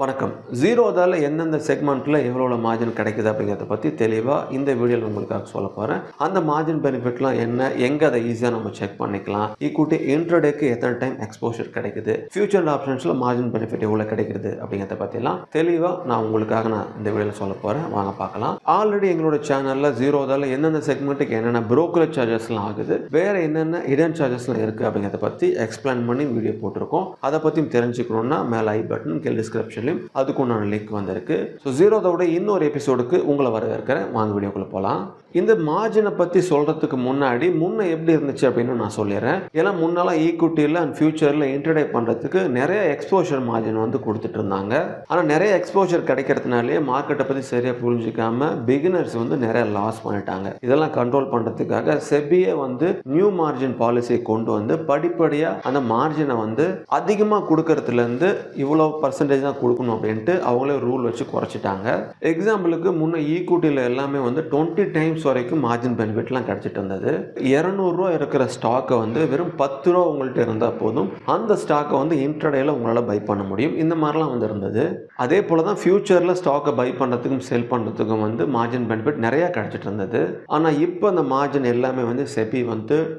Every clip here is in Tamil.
வணக்கம். ஜீரோதால எந்தெந்த செக்மெண்ட்ல எவ்வளோ மார்ஜின் கிடைக்குது அப்படிங்கிறத பற்றி தெளிவாக இந்த வீடியோவில் உங்களுக்காக சொல்ல போகிறேன். அந்த மார்ஜின் பெனிஃபிட்லாம் என்ன, எங்கே அதை ஈஸியாக நம்ம செக் பண்ணிக்கலாம், ஈக்குவிட்டி இன்ட்ராடேக்கு எத்தனை டைம் எக்ஸ்போஷர் கிடைக்குது, ஃபியூச்சர் ஆப்ஷன்ஸில் மார்ஜின் பெனிஃபிட் எவ்வளோ கிடைக்குது அப்படிங்கிறத பற்றிலாம் தெளிவாக நான் இந்த வீடியோவில் சொல்ல போகிறேன். வாங்க பார்க்கலாம். ஆல்ரெடி எங்களோட சேனலில் ஜீரோதால எந்தெந்த செக்மெண்ட்டுக்கு என்னென்ன புரோக்கரேஜ் சார்ஜஸ்லாம் ஆகுது, வேறு என்னென்ன இடன் சார்ஜஸ்லாம் இருக்குது அப்படிங்கிறத பற்றி எக்ஸ்பிளைன் பண்ணி வீடியோ போட்டிருக்கோம். அதை பற்றியும் தெரிஞ்சுக்கணுன்னா மேலே ஐ பட்டன் கீழே டிஸ்கிரிப்ஷன் அதுக்குண்டான லிங்க் வந்திருக்கு. ஸோ ஜீரோதோட இன்னொரு எபிசோடுக்கு உங்களை வரவேற்கிறேன். வாங்க வீடியோக்குள்ள போகலாம். இந்த மார்ஜினை பற்றி சொல்கிறதுக்கு முன்னாடி எப்படி இருந்துச்சு அப்படின்னு நான் சொல்லிடுறேன். ஏன்னா முன்னெல்லாம் ஈக்விட்டியில் அண்ட் ஃபியூச்சரில் இன்ட்ரடே பண்ணுறதுக்கு நிறைய எக்ஸ்போஷர் மார்ஜின் கொடுத்துட்டு இருந்தாங்க. ஆனால் நிறைய எக்ஸ்போஷர் கிடைக்கிறதுனாலே மார்க்கெட்டை பற்றி சரியாக புரிஞ்சிக்காம பிகினர்ஸ் நிறைய லாஸ் பண்ணிட்டாங்க. இதெல்லாம் கண்ட்ரோல் பண்ணுறதுக்காக செபியை நியூ மார்ஜின் பாலிசியை கொண்டு படிப்படியாக அந்த மார்ஜினை அதிகமாக கொடுக்கறதுலேருந்து இவ்வளோ பர்சன்டேஜ் தான் கொடுக்கணும் அப்படின்ட்டு அவங்களே ரூல் வச்சு குறைச்சிட்டாங்க. எக்ஸாம்பிளுக்கு முன்ன ஈக்விட்டியில் எல்லாமே 20 டைம்ஸ் வரைக்கும் மார்ஜின் பெனிஃபிட்லாம் கிடைச்சிட்டு இருந்தது. 200 ரூபா இருக்கிற ஸ்டாக்கை வெறும் 10 ரூபா உங்கள்கிட்ட இருந்தால் போதும், அந்த ஸ்டாக்கை இன்ட்ராடேல உங்களால் பை பண்ண முடியும். இந்த மாதிரிலாம் இருந்தது. அதே போல தான் ஃபியூச்சரில் ஸ்டாக்கை பை பண்ணுறதுக்கும் செல் பண்ணுறதுக்கும் மார்ஜின் பெனிஃபிட் நிறைய கிடைச்சிட்டு இருந்தது. ஆனால் இப்போ அந்த மார்ஜின் எல்லாமே செபி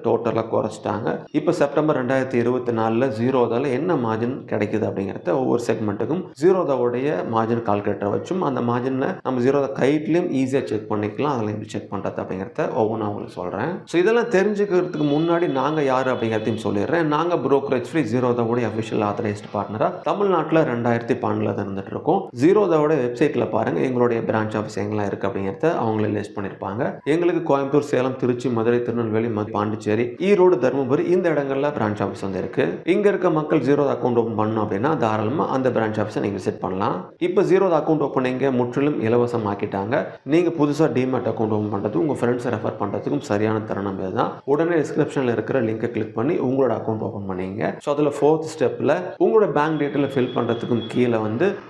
டோட்டலாக குறைச்சிட்டாங்க. இப்போ செப்டம்பர் 2024 ஜீரோதால என்ன மார்ஜின் கிடைக்குது அப்படிங்கிறத ஒவ்வொரு செக்மெண்ட்டுக்கும் ஜீரோதாவுடைய மார்ஜின் கால்குலேட்டர் வச்சும் அந்த மார்ஜினை நம்ம ஜீரோதா கைட்லையும் ஈஸியாக செக் பண்ணிக்கலாம். அதில் எப்படி செக் பண்ணுறது அப்படிங்கிறத ஒவ்வொன்றா உங்களுக்கு சொல்கிறேன். ஸோ இதெல்லாம் தெரிஞ்சுக்கிறதுக்கு முன்னாடி நாங்கள் யார் அப்படிங்கிறதையும் சொல்லிடுறேன். நாங்கள் புரோக்கரேஜ் ஃப்ரீ ஜீரோதாவுடைய அஃபிஷியல் ஆத்தரைஸ்ட் பார்ட்னராக தமிழ்நாட்டில் 2012 இருந்துட்டு இருக்கோம். ஜீரோதாவோட வெப்சைட்டில் பாருங்கள் எங்களுடைய பிரான்ச் ஆஃபீஸ் எங்கெல்லாம் இருக்குது அப்படிங்கிறத அவங்களே லிஸ்ட் பண்ணியிருப்பாங்க. எங்களுக்கு கோயம்புத்தூர், சேலம், திருச்சி, மதுரை, திருநெல்வேலி, பாண்டிச்சேரி, ஈரோடு, தருமபுரி இந்த இடங்களில் பிரான்ச் ஆஃபீஸ் இருக்கு. இங்கே இருக்க மக்கள் ஜீரோதா அக்கௌண்ட் ஓப்பன் பண்ணணும் அப்படின்னா தாராளமாக அந்த பிரான்ச் ஆஃபீஸை நீங்கள் விசிட் பண்ணலாம். இப்போ ஜீரோதா அக்கௌண்ட் ஓப்பனிங்க முற்றிலும் இலவசமாக்கிட்டாங்க. நீங்கள் புதுசாக டிமேட் அக்கௌண்ட் ஓப்பன் பண்ணுறது, உங்கள் ஃப்ரெண்ட்ஸை ரெஃபர் பண்ணுறதுக்கும் சரியான தருணம் இதுதான். உடனே டிஸ்கிரிப்ஷனில் இருக்கிற லிங்கை கிளிக் பண்ணி உங்களோட அக்கௌண்ட் ஓப்பன் பண்ணிங்க. ஸோ அதில் 4th ஸ்டெப்பில் உங்களோட பேங்க் டீட்டெயில் ஃபில் பண்ணுறதுக்கும் கீழே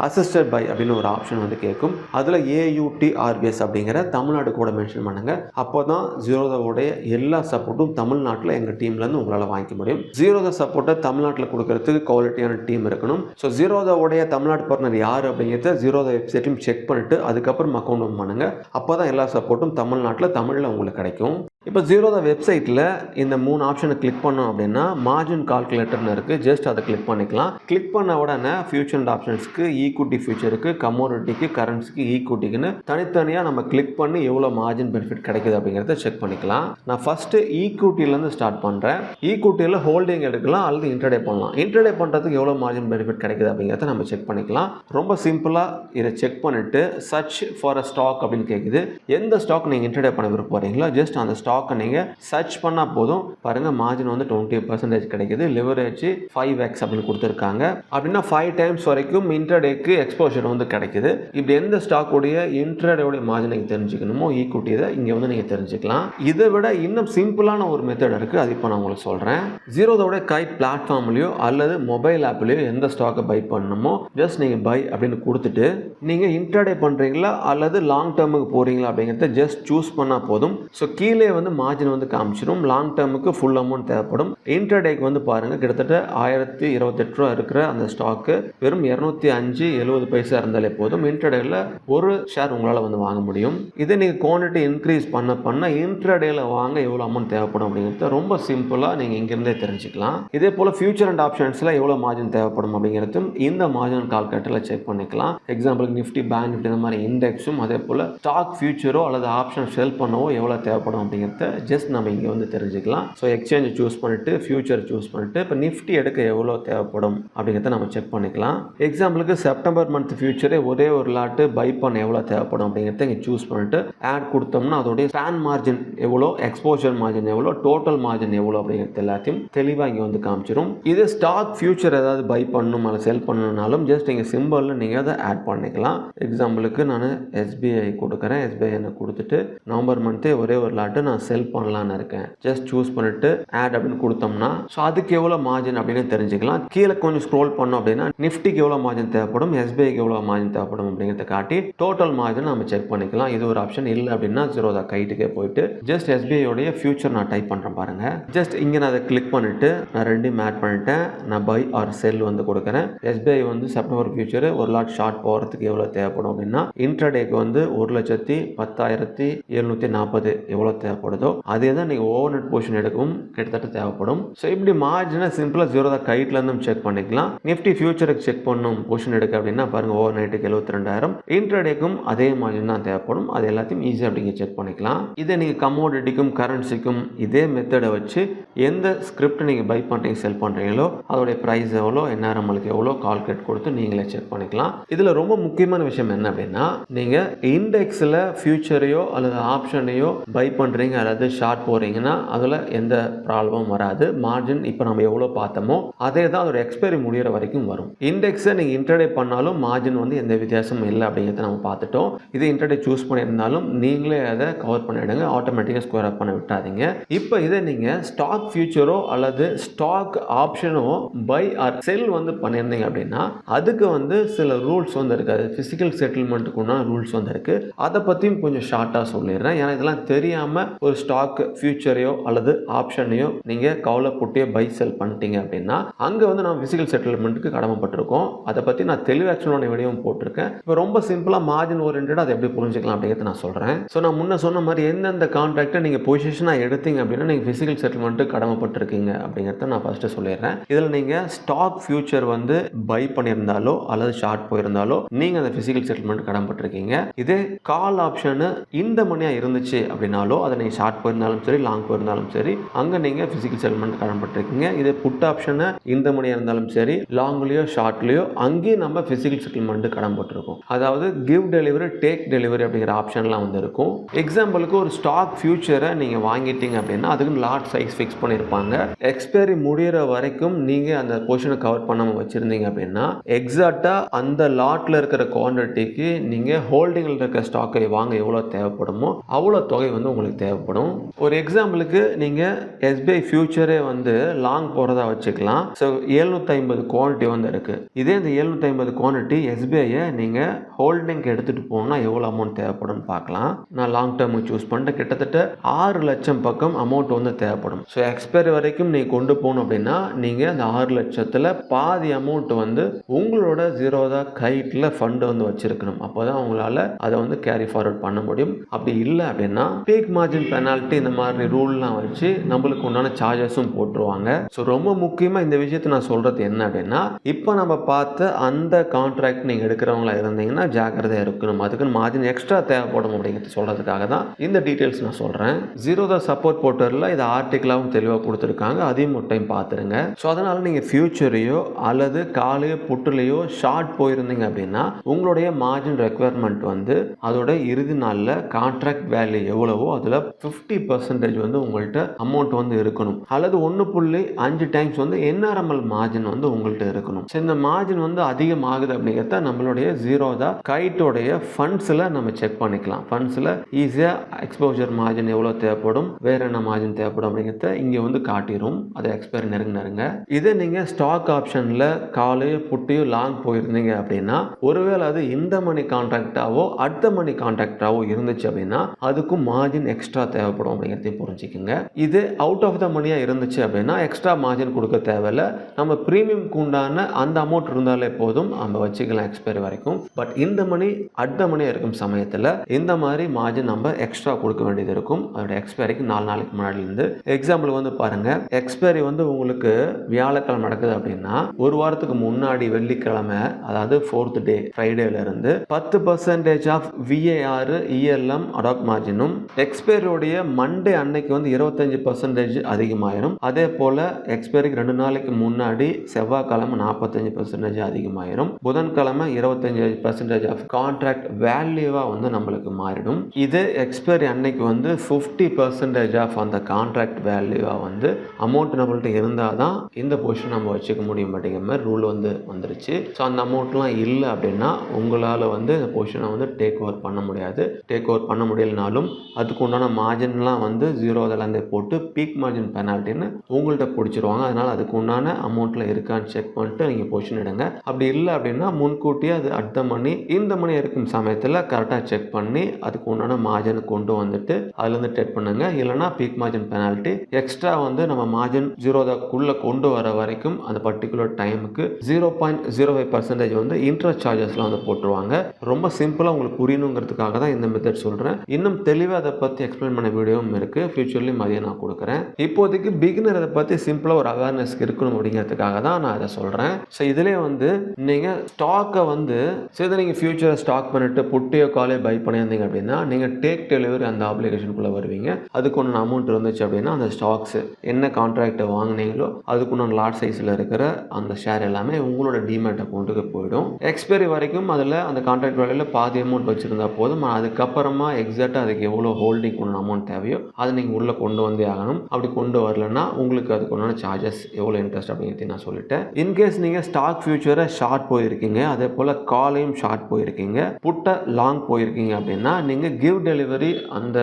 அசிஸ்டட் பை அப்படின்னு ஒரு ஆப்ஷன் கேட்கும். அதில் AUTRBS அப்படிங்கிற தமிழ்நாடு கூட மென்ஷன் பண்ணுங்க. அப்போ தான் ஜீரோதாவுடைய எல்லா சப்போர்ட்டும் தமிழ்நாட்டில் எங்கள் டீம்லேருந்து உங்களால் வாங்கிக்க முடியும். ஜீரோதா சப்போர்ட்டை தமிழ்நாட்டில் கொடுக்கறதுக்கு குவாலிட்டியான டீம் இருக்கணும். ஸோ ஜீரோதாவுடைய தமிழ்நாடு பார்ட்னர் யார் அப்படிங்கிறத ஜீரோதா வெப்சைட்லையும் செக் பண்ணிட்டு அதுக்கப்புறம் அக்கௌண்ட் ஓப்பன் பண்ணுங்க. அப்போ தான் எல்லா சப்போர்ட்டும் தமிழில் உங்களுக்கு கிடைக்கும். இப்போ ஜீரோதா வெப்சைட்டில் இந்த 3 ஆப்ஷனை கிளிக் பண்ணோம் அப்படின்னா மார்ஜின் கால்குலேட்டர்னு இருக்குது. ஜஸ்ட் அதை கிளிக் பண்ணிக்கலாம். கிளிக் பண்ண உடனே ஃபியூச்சர் ஆப்ஷன்ஸ்க்கு, ஈக்விட்டி ஃபியூச்சருக்கு, கமோடிட்டிக்கு, கரன்சிக்கு, ஈக்விட்டிக்குன்னு தனித்தனியாக நம்ம கிளிக் பண்ணி எவ்வளோ மார்ஜின் பெனிஃபிட் கிடைக்குது அப்படிங்கிறத செக் பண்ணிக்கலாம். நான் ஃபஸ்ட்டு ஈக்விட்டிலேருந்து ஸ்டார்ட் பண்ணுறேன். ஈக்விட்டியில் ஹோல்டிங் எடுக்கலாம் அல்லது இன்ட்ராடே பண்ணலாம். இன்ட்ராடே பண்ணுறதுக்கு எவ்வளோ மார்ஜின் பெனிஃபிட் கிடைக்குது அப்படிங்கிறத நம்ம செக் பண்ணிக்கலாம். ரொம்ப சிம்பிளாக இதை செக் பண்ணிவிட்டு சர்ச் ஃபார் அ ஸ்டாக் அப்படின்னு கேட்குது. எந்த ஸ்டாக் நீங்கள் இன்ட்ராடே பண்ண விருப்பறீங்களோ ஜஸ்ட் அந்த ஸ்டாக்கை நீங்கள் சர்ச் பண்ணால் போதும். பாருங்கள் மார்ஜின் 20% கிடைக்குது. லிவரேஜ் 5x அப்படின்னு கொடுத்துருக்காங்க. அப்படின்னா 5 டைம்ஸ் வரைக்கும் இன்ட்ராடேக்கு எக்ஸ்போஷர் கிடைக்குது. இப்படி எந்த ஸ்டாக்குடைய இன்ட்ராடேவுடைய மார்ஜின் நீங்கள் தெரிஞ்சுக்கணுமோ ஈக்விட்டி இதை இங்கே நீங்கள் தெரிஞ்சுக்கலாம். இதை விட இன்னும் சிம்பிளான ஒரு மெத்தட் இருக்குது. அது இப்போ நான் உங்களுக்கு சொல்கிறேன். ஜீரோதாவுடைய கைட் பிளாட்ஃபார்ம்லையோ அல்லது மொபைல் ஆப்லையோ எந்த ஸ்டாக்கை பை பண்ணணுமோ ஜஸ்ட் நீங்கள் பை அப்படின்னு கொடுத்துட்டு நீங்கள் இன்ட்ராடே பண்ணுறீங்களா அல்லது லாங் டேர்முக்கு போகிறீங்களா அப்படிங்கிறத ஜஸ்ட் சூஸ் பண்ணால் போதும். ஸோ கீழே மார்ஜின் காமிச்சிடும். லாங் டேர்முக்கு ஃபுல் அமௌண்ட் தேவைப்படும். இன்ட்ராடேக்கு பாருங்க கிட்டத்தட்ட 1028 ரூபா இருக்கிற அந்த ஸ்டாக்கு வெறும் 205.70 பைசா இருந்தாலே போதும். இன்ட்ராடேல ஒரு ஷேர் உங்களால் வாங்க முடியும். இதை நீங்கள் குவான்டிட்டி இன்க்ரீஸ் பண்ண இன்ட்ராடேல வாங்க எவ்வளோ அமௌண்ட் தேவைப்படும் அப்படிங்கிறத ரொம்ப சிம்பிளாக நீங்கள் இங்கிருந்தே தெரிஞ்சுக்கலாம். இதே போல் ஃபியூச்சர் அண்ட் ஆப்ஷன்ஸில் எவ்வளோ மார்ஜின் தேவைப்படும் அப்படிங்கிறதும் இந்த மார்ஜின் கால்குலேட்டரில் செக் பண்ணிக்கலாம். எக்ஸாம்பிளுக்கு நிஃப்டி, பேங்க் நிஃப்டி இந்த மாதிரி இண்டெக்ஸும் அதே போல் ஸ்டாக் ஃபியூச்சரோ அல்லது ஆப்ஷன் செல் பண்ணவோ எவ்வளோ தேவைப்படும் அப்படிங்கிறத ஜஸ்ட் நம்ம இங்கே தெரிஞ்சுக்கலாம். ஸோ எக்ஸ்சேஞ்ச் சூஸ் பண்ணிட்டு ஃபியூச்சர் சூஸ் பண்ணிட்டு இப்போ நிஃப்டி எடுக்க எவ்வளோ தேவைப்படும் அப்படிங்கிறத நம்ம செக் பண்ணிக்கலாம். எக்ஸாம்பிளுக்கு செப்டம்பர் மந்த் ஃபியூச்சரே ஒரே ஒரு லாட்டு பை பண்ண எவ்வளோ தேவைப்படும் அப்படிங்கிறத இங்கே சூஸ் பண்ணிட்டு ஆட் கொடுத்தோம்னா அதோடைய ஸ்டாண்ட் மார்ஜின் எவ்வளோ, எக்ஸ்போஷர் மார்ஜின் எவ்வளோ, டோட்டல் மார்ஜின் எவ்வளோ அப்படிங்கிறது எல்லாத்தையும் தெளிவாக இங்கே காமிச்சிடும். இது ஸ்டாக் ஃபியூச்சர் ஏதாவது பை பண்ணணும் அல்ல செல் பண்ணணும்னாலும் ஜஸ்ட் இங்கே சிம்பிளில் நீங்கள் அதை ஆட் பண்ணிக்கலாம். எக்ஸாம்பிளுக்கு நான் SBI கொடுக்குறேன். SBI கொடுத்துட்டு நவம்பர் மந்த்தே ஒரே ஒரு லாட்டு நான் நான் செல் பண்ணலான்னு இருக்கேன். ஜஸ்ட் சூஸ் பண்ணிட்டு ஆட் அப்படின்னு கொடுத்தோம்னா ஸோ அதுக்கு எவ்வளோ மார்ஜின் அப்படின்னு தெரிஞ்சுக்கலாம். கீழே கொஞ்சம் ஸ்க்ரோல் பண்ணோம் அப்படின்னா நிஃப்டிக்கு எவ்வளோ மார்ஜின் தேவைப்படும், எஸ்பிஐக்கு எவ்வளோ மார்ஜின் தேவைப்படும் அப்படிங்கிறத காட்டி டோட்டல் மார்ஜின் நம்ம செக் பண்ணிக்கலாம். இது ஒரு ஆப்ஷன். இல்லை அப்படின்னா ஜீரோதா கைட்டுக்கே போயிட்டு ஜஸ்ட் எஸ்பிஐயோடைய ஃபியூச்சர் நான் டைப் பண்ணுறேன் பாருங்க. ஜஸ்ட் இங்கே நான் அதை கிளிக் பண்ணிட்டு நான் ரெண்டையும் ஆட் பண்ணிட்டேன். நான் பை ஆர் செல் வந்து கொடுக்குறேன். எஸ்பிஐ வந்து செப்டம்பர் ஃபியூச்சர் ஒரு லாட் ஷார்ட் போகிறதுக்கு எவ்வளோ தேவைப்படும் அப்படின்னா இன்ட்ராடேக்கு வந்து 1,10,740 எவ்வளோ தேவைப்படுதோ அதே தான் நீங்கள் ஓவர் நெட் பொசிஷன் எடுக்கவும் கிட்டத்தட்ட தேவைப்படும். ஸோ இப்படி மார்ஜினை சிம்பிளாக ஜீரோதா கைட்லேருந்து செக் பண்ணிக்கலாம். நிஃப்டி ஃபியூச்சருக்கு செக் பண்ணணும் பொசிஷன் எடுக்க அப்படின்னா பாருங்க ஓவர் நைட்டுக்கு 72,000, இன்ட்ராடேக்கும் அதே மார்ஜின் தான் தேவைப்படும். அது எல்லாத்தையும் ஈஸியாக அப்படிங்க செக் பண்ணிக்கலாம். இதை நீங்கள் கமோடிட்டிக்கும் கரன்சிக்கும் இதே மெத்தடை வச்சு எந்த ஸ்கிரிப்ட் நீங்கள் பை பண்ணுறீங்க செல் பண்ணுறீங்களோ அதோடைய ப்ரைஸ் எவ்வளோ என்ன நம்மளுக்கு எவ்வளோ கால்குலேட் கொடுத்து நீங்களே செக் பண்ணிக்கலாம். இதில் ரொம்ப முக்கியமான விஷயம் என்ன அப்படின்னா நீங்கள் இண்டெக்ஸில் ஃபியூச்சரையோ அல்லது ஆப்ஷனையோ பை பண்ணுறீங்க அல்லது ஷார்ட் போகிறீங்கன்னா அதில் எந்த ப்ராப்ளமும் வராது. மார்ஜின் இப்போ நம்ம எவ்வளோ பார்த்தோமோ அதே தான் அதோட எக்ஸ்பைரி முடிகிற வரைக்கும் வரும். இண்டெக்ஸை நீங்கள் இன்ட்ராடே பண்ணாலும் மார்ஜின் வந்து எந்த வித்தியாசமும் இல்லை அப்படிங்கிறத நம்ம பார்த்துட்டோம். இது இன்ட்ராடே சூஸ் பண்ணியிருந்தாலும் நீங்களே அதை கவர் பண்ணிவிடுங்க. ஆட்டோமேட்டிக்காக ஸ்கொயர் அப் பண்ண விட்டாதீங்க. இப்போ இதை நீங்கள் ஸ்டாக் ஃபியூச்சரோ அல்லது ஸ்டாக் ஆப்ஷனோ பை ஆர் செல் வந்து பண்ணியிருந்தீங்க அப்படின்னா அதுக்கு வந்து சில ரூல்ஸ் வந்து இருக்காது. ஃபிசிக்கல் செட்டில்மெண்ட்டுக்குன்னா ரூல்ஸ் வந்து இருக்கு. அதை பற்றியும் கொஞ்சம் ஷார்ட்டாக சொல்லிடுறேன். ஏன்னா இதெல்லாம் தெரியாமல் ஒரு ஸ்டாக் ஃபியூச்சரையோ அல்லது ஆப்ஷனையோ நீங்கள் கவலை போட்டே பை செல் பண்ணிட்டீங்க அப்படின்னா அங்கே வந்து நான் ஃபிசிக்கல் செட்டில்மெண்ட்டுக்கு கடமைப்பட்டிருக்கோம். அதை பற்றி நான் தெளிவாக வீடியோவும் போட்டிருக்கேன். இப்போ ரொம்ப சிம்பிளாக மார்ஜின் ஓரியன்டா அதை எப்படி புரிஞ்சுக்கலாம் அப்படிங்கிறத நான் சொல்கிறேன். ஸோ நான் முன்ன சொன்ன மாதிரி எந்தெந்த கான்ட்ராக்டை நீங்கள் பொசிஷனாக எடுத்தீங்க அப்படின்னா நீங்கள் ஃபிசிக்கல் செட்டில்மெண்ட்டுக்கு கடமைப்பட்டிருக்கீங்க அப்படிங்கிறத நான் ஃபஸ்ட்டு சொல்லிடுறேன். இதில் நீங்கள் ஸ்டாக் ஃபியூச்சர் வந்து பை பண்ணியிருந்தாலோ அல்லது ஷார்ட் போயிருந்தாலோ நீங்கள் அந்த ஃபிசிக்கல் செட்டில்மெண்ட் கடமைப்பட்டிருக்கீங்க. இதே கால் ஆப்ஷனு இந்த மணியாக இருந்துச்சு அப்படின்னாலோ அதை நீங்கள் ஷார்ட் போயிருந்தாலும் சரி லாங் போயிருந்தாலும் சரி அங்கே நீங்கள் ஃபிசிக்கல் செட்டில்மெண்ட் கடமைப்பட்டிருக்கீங்க. இதே புட் ஆப்ஷனு இந்த மணியாக இருந்தாலும் சரி லாங்லேயோ ஷார்ட்லேயோ அங்கேயும் நம்ம ஃபிசிக்கல் செட்டில்மெண்ட் கடமைப்பட்டிருக்கோம். அதாவது கிவ் டெலிவரி டேக் டெலிவரி அப்படிங்கிற ஆப்ஷன்லாம் வந்து இருக்கும். எக்ஸாம்பிளுக்கு ஒரு ஸ்டாக் ஃபியூச்சரை நீங்கள் வாங்கிட்டீங்க அப்படின்னா அதுக்கு லாட் சைஸ் ஃபிக்ஸ் பண்ணியிருப்பாங்க. எக்ஸ்பைரி முடிகிற வரைக்கும் நீங்கள் அந்த பொசிஷனை கவர் பண்ணாமல் வச்சுருந்தீங்க அப்படின்னா எக்ஸாக்டாக அந்த லாட்டில் இருக்கிற குவான்டிட்டிக்கு நீங்கள் ஹோல்டிங்கில் இருக்கிற ஸ்டாக்கை வாங்க எவ்வளோ தேவைப்படுமோ அவ்வளோ தொகை வந்து உங்களுக்கு தேவைப்படும். ஒரு எக்ஸாம்பிளுக்கு நீங்கள் எஸ்பிஐ ஃபியூச்சரே வந்து லாங் போகிறதா வச்சுக்கலாம். ஸோ 750 குவான்டிட்டி வந்து இருக்குது. இதே இந்த 750 குவான்டிட்டி எஸ்பிஐயை நீங்கள் ஹோல்டிங்க்கு எடுத்துகிட்டு போனால் எவ்வளோ அமௌண்ட் தேவைப்படும் பார்க்கலாம். நான் லாங் டேர்முக்கு சூஸ் பண்ணிட்டு கிட்டத்தட்ட 6 லட்சம் பக்கம் அமௌண்ட் வந்து தேவைப்படும். ஸோ எக்ஸ்பைரி வரைக்கும் நீங்கள் கொண்டு போகணும் அப்படின்னா நீங்கள் அந்த 6 லட்சத்தில் பாதி அமௌண்ட் வந்து உங்களோட ஜீரோதா கைட்டில் ஃபண்டு வந்து வச்சிருக்கணும். அப்போ தான் உங்களால் அதை வந்து கேரி ஃபார்வர்ட் பண்ண முடியும். அப்படி இல்லை அப்படின்னா பீக் மார்ஜின் பெனால்ட்டி இந்த மாதிரி ரூல்லாம் வச்சு நம்மளுக்கு உண்டான சார்ஜஸும் போட்டுருவாங்க. ஸோ ரொம்ப முக்கியமாக இந்த விஷயத்தை நான் சொல்கிறது என்ன அப்படின்னா இப்போ நம்ம பார்த்த அந்த கான்ட்ராக்ட் நீங்கள் எடுக்கிறவங்களா இருந்தீங்கன்னா ஜாக்கிரதையாக இருக்கணும். அதுக்குன்னு மார்ஜின் எக்ஸ்ட்ரா தேவைப்படும் அப்படிங்கிறது சொல்கிறதுக்காக தான் இந்த டீட்டெயில்ஸ் நான் சொல்கிறேன். ஜீரோதா சப்போர்ட் போர்ட்டலில் இது ஆர்டிக்கலாகவும் தெளிவாக கொடுத்துருக்காங்க. அதையும் ஒரு டைம் பார்த்துருங்க. ஸோ அதனால் நீங்கள் ஃபியூச்சரையோ அல்லது காலையோ புட்டுலையோ ஷார்ட் போயிருந்தீங்க அப்படின்னா உங்களுடைய மார்ஜின் ரெக்குவயர்மெண்ட் வந்து அதோட இறுதி நாளில் கான்ட்ராக்ட் வேல்யூ எவ்வளவோ அதில் 50% வந்து உங்கள்கிட்ட அமௌண்ட் வந்து இருக்கணும். அல்லது 1.5 டைம்ஸ் வந்து என்ஆர்எம்எல் மார்ஜின் வந்து உங்கள்கிட்ட இருக்கணும். ஸோ இந்த மார்ஜின் வந்து அதிகமாகுது அப்படிங்கிறத நம்மளுடைய ஜீரோதா கைட்டோடைய ஃபண்ட்ஸில் நம்ம செக் பண்ணிக்கலாம். ஃபண்ட்ஸில் ஈஸியாக எக்ஸ்போஜர் மார்ஜின் எவ்வளோ தேவைப்படும் வேற என்ன மார்ஜின் தேவைப்படும் அப்படிங்கிறத இங்கே வந்து காட்டிடும். அதை எக்ஸ்பைரி நெருங்க இதே நீங்கள் ஸ்டாக் ஆப்ஷனில் காலையோ புட்டையோ லாங் போயிருந்தீங்க அப்படின்னா ஒருவேளை அது இந்த மணி கான்ட்ராக்டாவோ அடுத்த மணி கான்ட்ராக்டாவோ இருந்துச்சு அப்படின்னா அதுக்கும் மார்ஜின் எக்ஸ்ட்ரா தேவைப்படும் அப்படிங்கிறதையும் புரிஞ்சுக்குங்க. இது அவுட் ஆஃப் த மணியாக இருந்துச்சு அப்படின்னா எக்ஸ்ட்ரா மார்ஜின் கொடுக்க தேவையில்லை. நம்ம ப்ரீமியம்க்கு உண்டான அந்த அமௌண்ட் இருந்தாலே போதும் நம்ம வச்சுக்கலாம் எக்ஸ்பைரி வரைக்கும். பட் இந்த மணி அடுத்த மணியாக இருக்கும் சமயத்தில் இந்த மாதிரி மார்ஜின் நம்ம எக்ஸ்ட்ரா கொடுக்க வேண்டியது இருக்கும். அதோட எக்ஸ்பைரிக்கு 4 நாளைக்கு முன்னாடி இருந்து எக்ஸாம்பிள் வந்து பாருங்க. எக்ஸ்பைரி வந்து உங்களுக்கு வியாழக்கிழமை நடக்குது அப்படின்னா ஒரு வாரத்துக்கு முன்னாடி வெள்ளிக்கிழமை அதாவது 4th டே ஃப்ரைடேல இருந்து 10% ஆஃப் விஏஆர் இஎல்எம் அடாப்ட் மார்ஜினும் எக்ஸ்பைரியோடைய மண்டே அன்னைக்கு வந்து 25% அதிகமாயிரும். அதே போல எக்ஸ்பைரிக்கு 2 நாளைக்கு முன்னாடி செவ்வாய்க்கிழமை 45% அதிகமாயிரும். புதன்கிழமை 25% ஆஃப் கான்ட்ராக்ட் வேல்யூவா வந்து நம்மளுக்கு மாறிடும். இது எக்ஸ்பைரி அன்னைக்கு வந்து 50% ஆஃப் அந்த கான்ட்ராக்ட் வேல்யூவா வந்து அமௌண்ட் நம்மள்ட்ட இருந்தால் தான் இந்த பொசிஷன் நம்ம வச்சுக்க முடியும் அப்படிங்கிற மாதிரி ரூல் வந்து வந்துருச்சு. ஸோ அந்த அமௌண்ட்லாம் இல்லை அப்படின்னா உங்களால் வந்து இந்த பொசிஷனை வந்து டேக் ஓவர் பண்ண முடியாது. டேக் ஓவர் பண்ண முடியலனாலும் அதுக்கு உண்டான மார்ஜின்லாம் வந்து 0 அதிலேருந்தே போட்டு பீக் மார்ஜின் பெனால்ட்டின்னு உங்கள்கிட்ட பிடிச்சிருவாங்க. அதனால் அதுக்கு உண்டான அமௌண்ட்டில் இருக்கான்னு செக் பண்ணிட்டு நீங்கள் பொசிஷன் எடுங்க. அப்படி இல்லை அப்படின்னா முன்கூட்டியே அது அடுத்த மணி இந்த மணி இருக்கும் சமயத்தில் கரெக்டாக செக் பண்ணி அதுக்கு உண்டான மார்ஜின் கொண்டு வந்துட்டு அதுலேருந்து ட்ரேட் பண்ணுங்க. இல்லைனா பீக் மார்ஜின் பெனால்ட்டி எக்ஸ்ட்ரா வந்து நம்ம மார்ஜின் 0 கொண்டு வர வரைக்கும் அந்த பர்டிகுலர் டைமுக்கு 0.05% வந்து இன்ட்ரெஸ்ட் சார்ஜஸ்லாம் வந்து போட்டுருவாங்க. ரொம்ப சிம்பிளாக உங்களுக்கு புரியணுங்கிறதுக்காக தான் இந்த மெத்தட் சொல்கிறேன். இன்னும் தெளிவாக அதை பற்றி எக்ஸ்பிளைன் பண்ண வீடியோவும் இருக்குது. ஃபியூச்சர்லேயும் மதியம் நான் கொடுக்குறேன். இப்போதைக்கு பிகினர் அதை பற்றி சிம்பிளாக ஒரு அவேர்னஸ் இருக்கணும் அப்படிங்கிறதுக்காக தான் நான் அதை சொல்கிறேன். ஸோ இதிலே வந்து நீங்கள் ஸ்டாக்கை வந்து சரி நீங்கள் ஃபியூச்சரை ஸ்டாக் பண்ணிட்டு புட்டியோ காலே பை பண்ணியிருந்தீங்க அப்படின்னா நீங்கள் டேக் டெலிவரி அந்த ஆப்ளிகேஷனுக்குள்ளே வருவீங்க. அதுக்கு ஒன்று அமௌண்ட் இருந்துச்சு அப்படின்னா அந்த ஸ்டாக்ஸ் என்ன கான்ட்ராக்டை வாங்கினீங்களோ அதுக்கு ஒன்று லாட் சைஸில் இருக்கிற அந்த ஷேர் எல்லாமே உங்களோட டிமேட் அக்கௌண்ட்டுக்கு போயிடும். எக்ஸ்பைரி வரைக்கும் அதில் அந்த கான்ட்ராக்ட் வேலையில் பாதி அமௌண்ட் வச்சுருந்தா போதும். அதுக்கப்புறமா எக்ஸாக்டாக அதுக்கு எவ்வளோ ஹோல்டிங் ஒன்று அமௌண்ட் தேவையோ அதை நீங்கள் உள்ளே கொண்டு வந்தே ஆகணும். அப்படி கொண்டு வரலன்னா உங்களுக்கு அதுக்கு ஒன்றான சார்ஜஸ் எவ்வளோ இன்ட்ரெஸ்ட் அப்படிங்கிறது நான் சொல்லிட்டேன். இன்கேஸ் நீங்கள் ஸ்டாக் ஃபியூச்சரை ஷார்ட் போயிருக்கீங்க, அதே போல் காலையும் ஷார்ட் போயிருக்கீங்க, புட்டை லாங் போயிருக்கீங்க அப்படின்னா நீங்கள் கிவ் டெலிவரி அந்த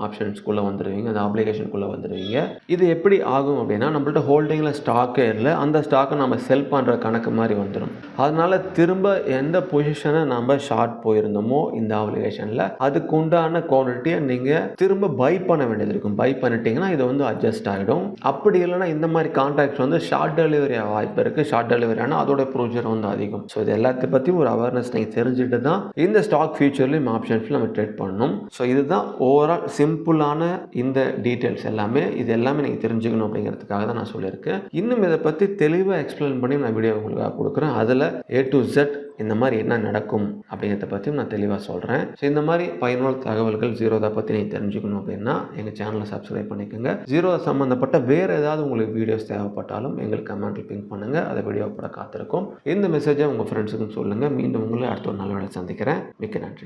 ஆப்ஷன்ஸ்குள்ளே வந்துடுவீங்க, அந்த அப்ளிகேஷனுக்குள்ளே வந்துடுவீங்க. இது எப்படி ஆகும் அப்படின்னா நம்மள்ட்ட ஹோல்டிங்கில் ஸ்டாக்கே இல்லை, அந்த ஸ்டாக்கை நம்ம செல் பண்ணுற கணக்கு மாதிரி வந்துடும். அதனால் திரும்ப எந்த பொசிஷனை நம்ம ஷார்ட் போயிருந்தோமோ இந்த அப்ளிகேஷனில் அதுக்கு உண்டான குவான்டிட்டியை நீங்கள் திரும்ப பை பண்ண வேண்டியது இருக்கும். பை பண்ணிட்டீங்கன்னா இது வந்து அட்ஜஸ்ட் ஆகிடும். அப்படி இல்லைனா இந்த மாதிரி கான்ட்ராக்ட்ஸ் வந்து ஷார்ட் டெலிவரி வாய்ப்பு இருக்குது. ஷார்ட் டெலிவரி ஆனால் அதோட ப்ரொசீஜர் வந்து அதிகம். ஸோ இது எல்லாத்தையும் பற்றி ஒரு அவேர்னஸ் நீங்கள் தெரிஞ்சுட்டு தான் இந்த ஸ்டாக் ஃபியூச்சர்லையும் ஆப்ஷன்ஸில் நம்ம ட்ரேட் பண்ணணும். ஸோ இதுதான் ஓவரால் சிம்பிளான இந்த டீட்டெயில்ஸ் எல்லாமே. இது எல்லாமே நீங்கள் தெரிஞ்சுக்கணும் அப்படிங்கிறதுக்காக தான் நான் சொல்லியிருக்கேன். இன்னும் இதை பற்றி தெளிவாக எக்ஸ்பிளைன் பண்ணி நான் வீடியோ உங்களுக்காக கொடுக்குறேன். அதில் A to Z இந்த மாதிரி என்ன நடக்கும் அப்படிங்கிறத பற்றியும் நான் தெளிவாக சொல்கிறேன். ஸோ இந்த மாதிரி பயனுள்ள தகவல்கள் ஜீரோதா பற்றி நீங்கள் தெரிஞ்சுக்கணும் அப்படின்னா எங்கள் சேனலை சப்ஸ்கிரைப் பண்ணிக்கோங்க. ஜீரோதா சம்மந்தப்பட்ட வேறு ஏதாவது உங்களுக்கு வீடியோஸ் தேவைப்பட்டாலும் எங்களுக்கு கமெண்ட்டில் பிங்க் பண்ணுங்கள். அதை வீடியோ போட காத்திருக்கும். இந்த மெசேஜை உங்கள் ஃப்ரெண்ட்ஸுக்கும் சொல்லுங்கள். மீண்டும் உங்களை அடுத்த ஒரு நல்ல வேலை சந்திக்கிறேன். மிக்க நன்றி.